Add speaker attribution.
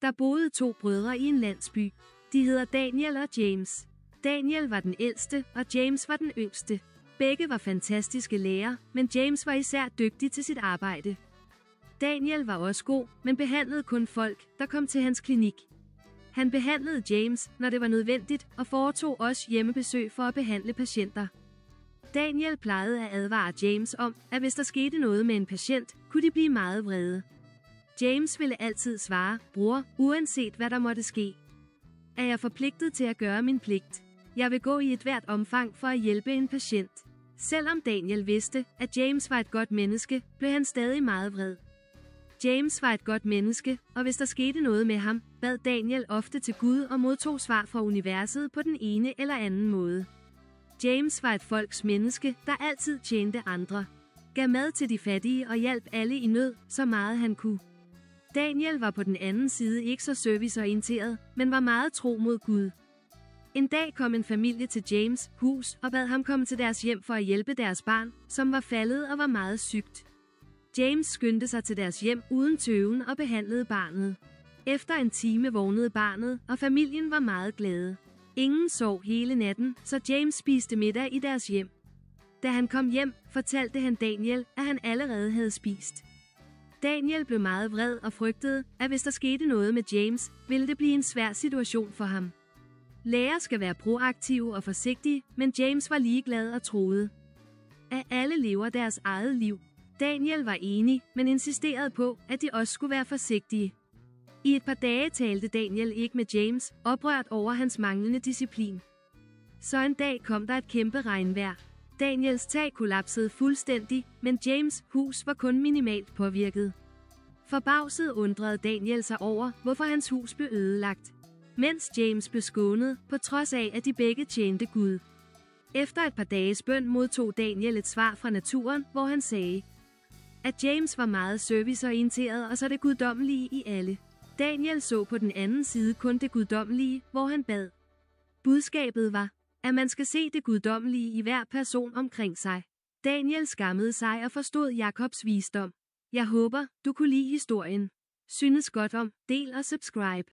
Speaker 1: Der boede 2 brødre i en landsby. De hedder Daniel og James. Daniel var den ældste, og James var den yngste. Begge var fantastiske lærere, men James var især dygtig til sit arbejde. Daniel var også god, men behandlede kun folk, der kom til hans klinik. Han behandlede James, når det var nødvendigt, og foretog også hjemmebesøg for at behandle patienter. Daniel plejede at advare James om, at hvis der skete noget med en patient, kunne de blive meget vrede. James ville altid svare, bror, uanset hvad der måtte ske. Er jeg forpligtet til at gøre min pligt? Jeg vil gå i et hvert omfang for at hjælpe en patient. Selvom Daniel vidste, at James var et godt menneske, blev han stadig meget vred. James var et godt menneske, og hvis der skete noget med ham, bad Daniel ofte til Gud og modtog svar fra universet på den ene eller anden måde. James var et folks menneske, der altid tjente andre, gav mad til de fattige og hjalp alle i nød, så meget han kunne. Daniel var på den anden side ikke så serviceorienteret, men var meget tro mod Gud. En dag kom en familie til James' hus og bad ham komme til deres hjem for at hjælpe deres barn, som var faldet og var meget sygt. James skyndte sig til deres hjem uden tøven og behandlede barnet. Efter en time vågnede barnet, og familien var meget glade. Ingen sov hele natten, så James spiste middag i deres hjem. Da han kom hjem, fortalte han Daniel, at han allerede havde spist. Daniel blev meget vred og frygtede, at hvis der skete noget med James, ville det blive en svær situation for ham. Lærere skal være proaktive og forsigtige, men James var ligeglad og troede, at alle lever deres eget liv. Daniel var enig, men insisterede på, at de også skulle være forsigtige. I et par dage talte Daniel ikke med James, oprørt over hans manglende disciplin. Så en dag kom der et kæmpe regnvejr. Daniels tag kollapsede fuldstændig, men James' hus var kun minimalt påvirket. Forbavset undrede Daniel sig over, hvorfor hans hus blev ødelagt, mens James blev skånet, på trods af, at de begge tjente Gud. Efter et par dages bøn modtog Daniel et svar fra naturen, hvor han sagde, at James var meget serviceorienteret og så det guddommelige i alle. Daniel så på den anden side kun det guddommelige, hvor han bad. Budskabet var, at man skal se det guddommelige i hver person omkring sig. Daniel skammede sig og forstod Jakobs visdom. Jeg håber, du kunne lide historien. Synes godt om, del og subscribe.